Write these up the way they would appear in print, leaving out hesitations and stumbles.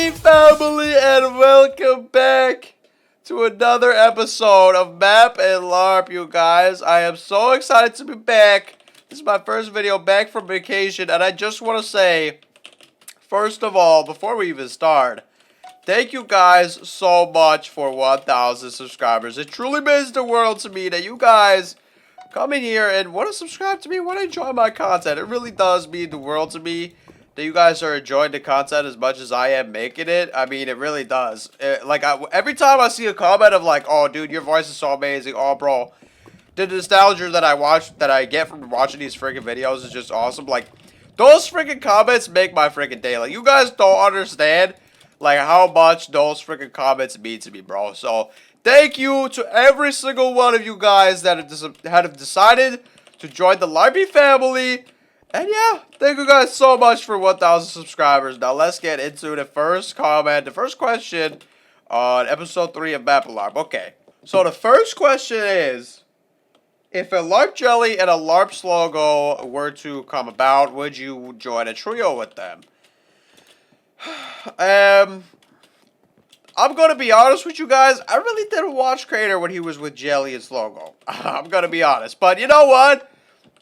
Larpy Family, and welcome back to another episode of Map and Larp, you guys. I am so excited to be back. This is my first video back from vacation, and I just want to say, first of all, before we even start, thank you guys so much for 1,000 subscribers. It truly means the world to me that you guys come in here and want to subscribe to me, want to enjoy my content. It really does mean the world to me that you guys are enjoying the content as much as I am making it. I mean, it really does. Every time I see a comment of like, oh, dude, your voice is so amazing. Oh, bro, the nostalgia that I get from watching these freaking videos is just awesome. Like, those freaking comments make my freaking day. Like, you guys don't understand, like, how much those freaking comments mean to me, bro. So, thank you to every single one of you guys that have decided to join the Larpy family. And yeah, thank you guys so much for 1,000 subscribers. Now let's get into the first comment, the first question on episode 3 of Map and Larp. Okay, so the first question is, if a Larp Jelly and a Larp Slogo were to come about, would you join a trio with them? I'm going to be honest with you guys, I really didn't watch Crater when he was with Jelly and Slogo. I'm going to be honest, but you know what?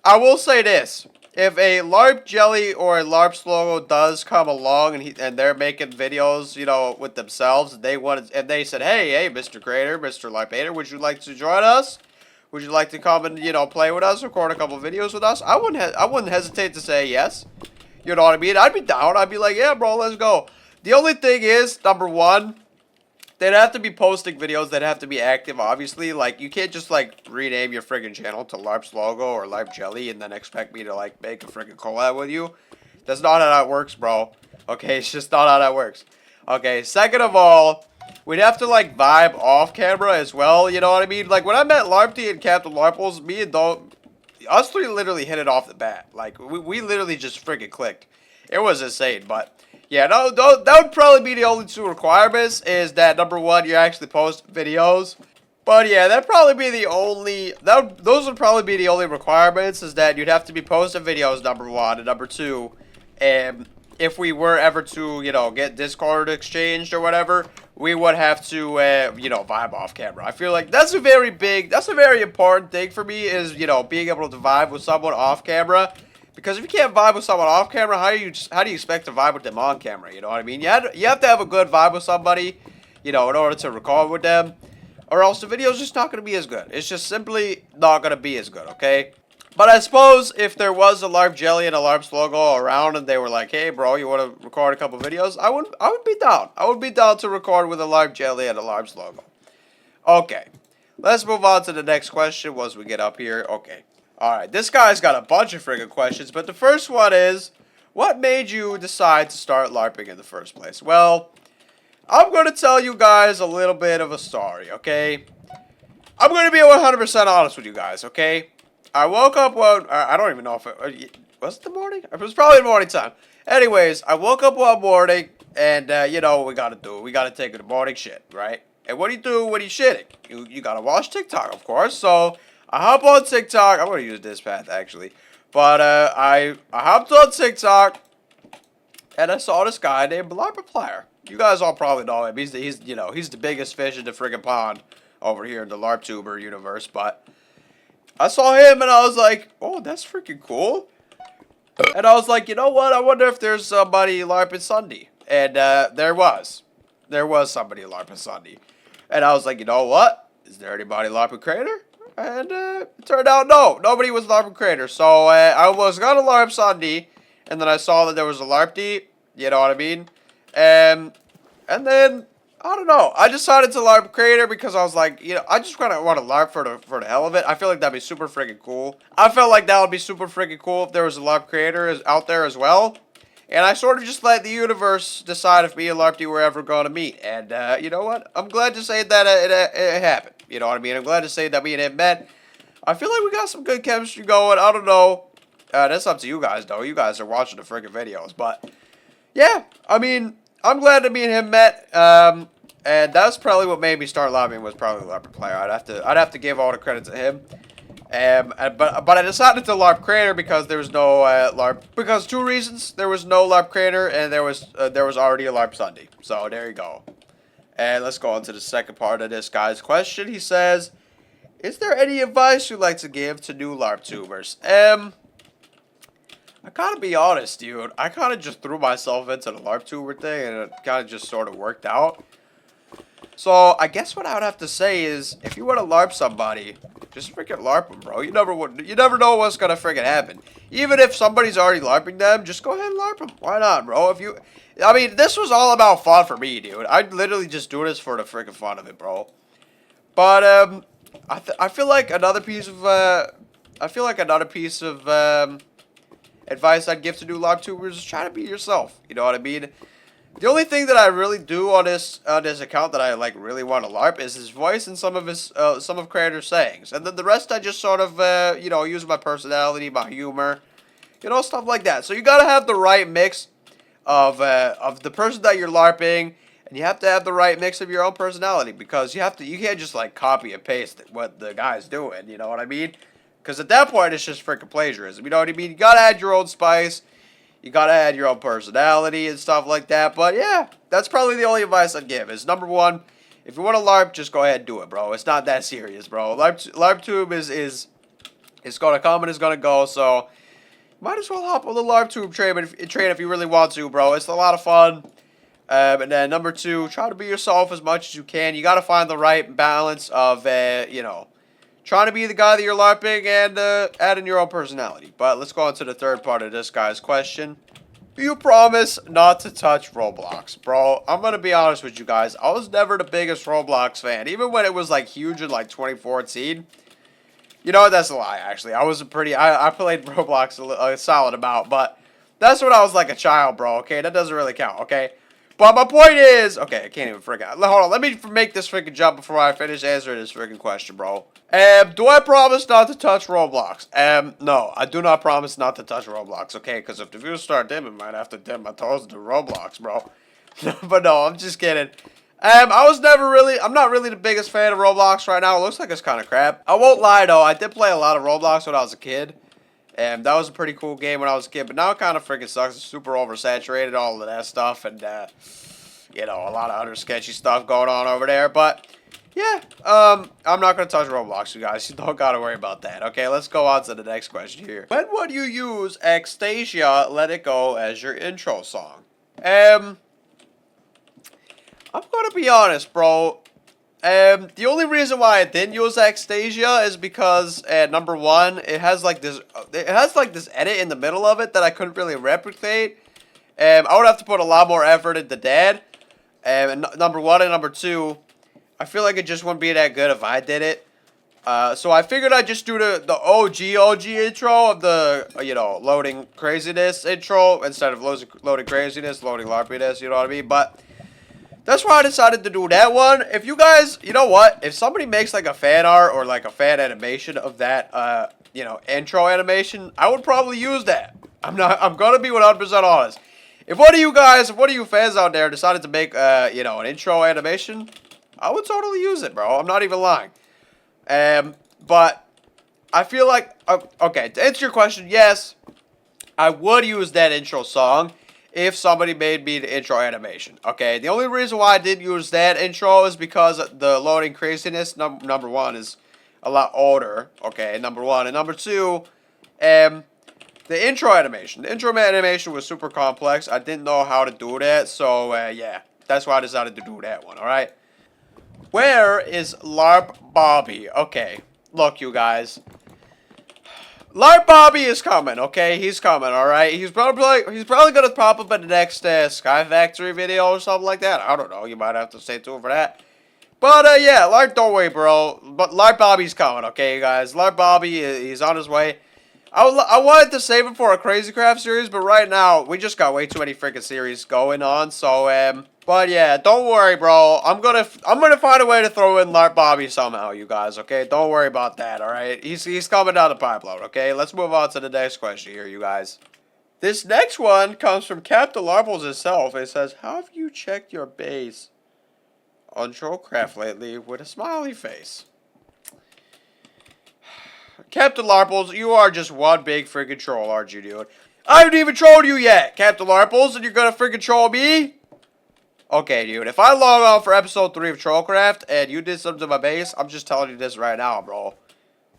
I will say this. If a Larp Jelly or a Larp Slogo does come along and they're making videos, you know, with themselves, and they said, hey, Mr. Creator, Mr. Larpator, would you like to join us? Would you like to come and, you know, play with us, record a couple videos with us? I wouldn't hesitate to say yes. You know what I mean? I'd be down. I'd be like, yeah, bro, let's go. The only thing is, number one, they'd have to be posting videos that have to be active, obviously. Like, you can't just, like, rename your friggin' channel to Larp Slogo or Larp Jelly and then expect me to, like, make a friggin' collab with you. That's not how that works, bro. Okay, it's just not how that works. Okay, second of all, we'd have to, like, vibe off camera as well, you know what I mean? Like, when I met Larpy and Captain Larples, me and us three literally hit it off the bat. Like, we literally just friggin' clicked. It was insane, but yeah, no, that would probably be the only two requirements, is that, number one, you actually post videos. But yeah, that'd probably be the only, those would probably be the only requirements, is that you'd have to be posting videos, number one, and number two, if we were ever to, you know, get Discord exchanged or whatever, we would have to, you know, vibe off camera. I feel like that's a very important thing for me, is, you know, being able to vibe with someone off camera. Because if you can't vibe with someone off camera, how do you expect to vibe with them on camera? You know what I mean? You have to have a good vibe with somebody, you know, in order to record with them, or else the video's just not going to be as good. It's just simply not going to be as good, okay? But I suppose if there was a Larp Jelly and a Larp Slogo around and they were like, hey, bro, you want to record a couple videos? I would be down. I would be down to record with a Larp Jelly and a Larp Slogo. Okay, let's move on to the next question once we get up here. Okay. Alright, this guy's got a bunch of friggin' questions, but the first one is, what made you decide to start LARPing in the first place? Well, I'm going to tell you guys a little bit of a story, okay? I'm going to be 100% honest with you guys, okay? I woke up one, I don't even know if it, was it the morning? It was probably the morning time. Anyways, I woke up one morning, and, you know what we got to do. We got to take a morning shit, right? And what do you do when you're shitting? You got to watch TikTok, of course, so I hop on TikTok. I'm going to use this path, actually. But I hopped on TikTok, and I saw this guy named Larpy Player. You guys all probably know him. He's the biggest fish in the friggin' pond over here in the LARPtuber universe. But I saw him, and I was like, oh, that's freaking cool. And I was like, you know what? I wonder if there's somebody LARPing Sunday. And there was. There was somebody LARPing Sunday. And I was like, you know what? Is there anybody LARPing Crater? And it turned out, no, nobody was LARPing Crater. So I was gonna LARP Sunday, and then I saw that there was a LARPy, you know what I mean? And then, I don't know, I decided to LARP Crater because I was like, you know, I just kind of want to LARP for the hell of it. I feel like that'd be super freaking cool. I felt like that would be super freaking cool if there was a LARP Creator out there as well. And I sort of just let the universe decide if me and Larpy were ever going to meet. And you know what? I'm glad to say that it happened. You know what I mean? I'm glad to say that me and him met. I feel like we got some good chemistry going. I don't know. That's up to you guys, though. You guys are watching the freaking videos. But, yeah. I mean, I'm glad that me and him met. And that's probably what made me start LARPing, was probably Larpy Player. I'd have to give all the credit to him. But I decided to LARP Creator because there was no LARP, because two reasons. There was no LARP Creator, and there was already a LARP Sunday. So there you go. And let's go on to the second part of this guy's question. He says, is there any advice you'd like to give to new LARP tubers? I gotta be honest, dude. I kind of just threw myself into the LARP tuber thing, and it kind of just sort of worked out. So I guess what I would have to say is, if you want to LARP somebody, just freaking LARP them, bro. You never know what's gonna freaking happen. Even if somebody's already LARPing them, just go ahead and LARP them. Why not, bro? I mean, this was all about fun for me, dude. I'd literally just do this for the freaking fun of it, bro. But I feel like another piece of advice I'd give to new LARP tubers is try to be yourself. You know what I mean? The only thing that I really do on this account that I like really want to LARP is his voice and some of creator's sayings, and then the rest I just sort of use my personality, my humor, stuff like that. So you gotta have the right mix of the person that you're LARPing, and you have to have the right mix of your own personality, because you can't just like copy and paste what the guy's doing. You know what I mean? Because at that point it's just freaking plagiarism. You know what I mean? You gotta add your own spice. You gotta add your own personality and stuff like that. But yeah, that's probably the only advice I'd give. Is number one, if you want to LARP, just go ahead and do it, bro. It's not that serious, bro. LARPtube is gonna come and it's gonna go. So might as well hop on the LARPtube train if you really want to, bro. It's a lot of fun. And then number two, try to be yourself as much as you can. You gotta find the right balance of trying to be the guy that you're LARPing and adding your own personality. But let's go on to the third part of this guy's question. Do you promise not to touch Roblox? Bro, I'm going to be honest with you guys. I was never the biggest Roblox fan. Even when it was like huge in like 2014. You know what? That's a lie, actually. I played Roblox a solid amount. But that's when I was like a child, bro. Okay, that doesn't really count, okay? But my point is, okay, I can't even freaking. Hold on, let me make this freaking jump before I finish answering this freaking question, bro. Do I promise not to touch Roblox? No, I do not promise not to touch Roblox, okay? Because if the views start dimming, I might have to dip my toes into Roblox, bro. But no, I'm just kidding. I'm not really the biggest fan of Roblox right now. It looks like it's kind of crap. I won't lie, though. I did play a lot of Roblox when I was a kid. And that was a pretty cool game when I was a kid, but now it kind of freaking sucks. It's super oversaturated, all of that stuff, and, a lot of other sketchy stuff going on over there. But, yeah, I'm not going to touch Roblox, you guys. You don't got to worry about that. Okay, let's go on to the next question here. When would you use Anastasia Let It Go as your intro song? I'm going to be honest, bro. The only reason why I didn't use Anastasia is because, number one, it has like this edit in the middle of it that I couldn't really replicate. I would have to put a lot more effort into that. And number one, and number two, I feel like it just wouldn't be that good if I did it. So I figured I'd just do the OG intro of the, loading craziness intro instead of loading craziness, loading larpiness, you know what I mean? But that's why I decided to do that one. If you guys, you know what? If somebody makes like a fan art or like a fan animation of that, intro animation, I would probably use that. I'm gonna be 100% honest. If one of you fans out there decided to make, an intro animation, I would totally use it, bro. I'm not even lying. But I feel like, okay, to answer your question, yes, I would use that intro song if somebody made me the intro animation. Okay, the only reason why I didn't use that intro is because the loading craziness, number one, is a lot older. Okay, number one. And number two, the intro animation. The intro animation was super complex. I didn't know how to do that, so, yeah. That's why I decided to do that one, alright? Where is LARP Bobby? Okay, look, you guys. LARP Bobby is coming, okay? He's coming, alright? He's probably gonna pop up in the next Sky Factory video or something like that. I don't know. You might have to stay tuned for that. But, yeah, don't worry, bro. But LARP Bobby's coming, okay, you guys? LARP Bobby, he's on his way. I wanted to save him for a Crazy Craft series, but right now, we just got way too many freaking series going on, so, but yeah, don't worry, bro. I'm gonna find a way to throw in LARP Bobby somehow, you guys, okay? Don't worry about that, alright? He's coming down the pipeline, okay? Let's move on to the next question here, you guys. This next one comes from Captain Larples himself. It says, how have you checked your base on Trollcraft lately with a smiley face? Captain Larples, you are just one big freaking troll, aren't you, dude? I haven't even trolled you yet, Captain Larples, and you're gonna freaking troll me? Okay, dude, if I log on for episode 3 of Trollcraft and you did something to my base, I'm just telling you this right now, bro.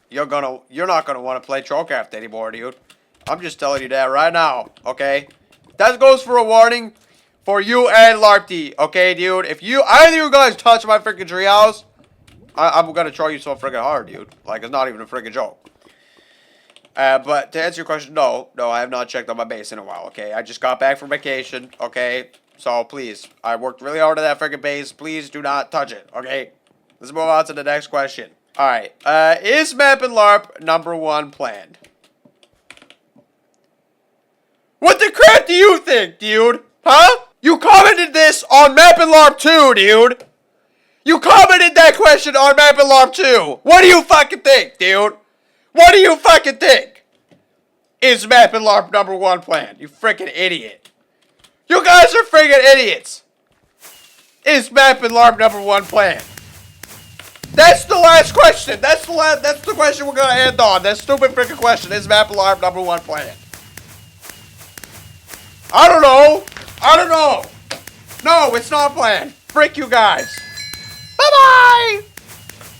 You're not gonna want to play Trollcraft anymore, dude. I'm just telling you that right now, okay? That goes for a warning for you and Larpy, okay, dude? If either of you guys touch my freaking treehouse, I'm gonna troll you so freaking hard, dude. Like, it's not even a freaking joke. But to answer your question, no, I have not checked on my base in a while, okay? I just got back from vacation, okay? So, please, I worked really hard on that freaking base. Please do not touch it, okay? Let's move on to the next question. Alright, is Map and Larp #1 planned? What the crap do you think, dude? Huh? You commented this on Map and Larp 2, dude! You commented that question on Map and Larp 2! What do you fucking think, dude? What do you fucking think? Is Map and Larp #1 planned? You freaking idiot. You guys are freaking idiots! Is Map and Larp #1 planned? That's the last question. That's the question we're gonna end on. That stupid freaking question. Is Map and Larp #1 planned? I don't know. No, it's not planned. Frick you guys. Bye-bye!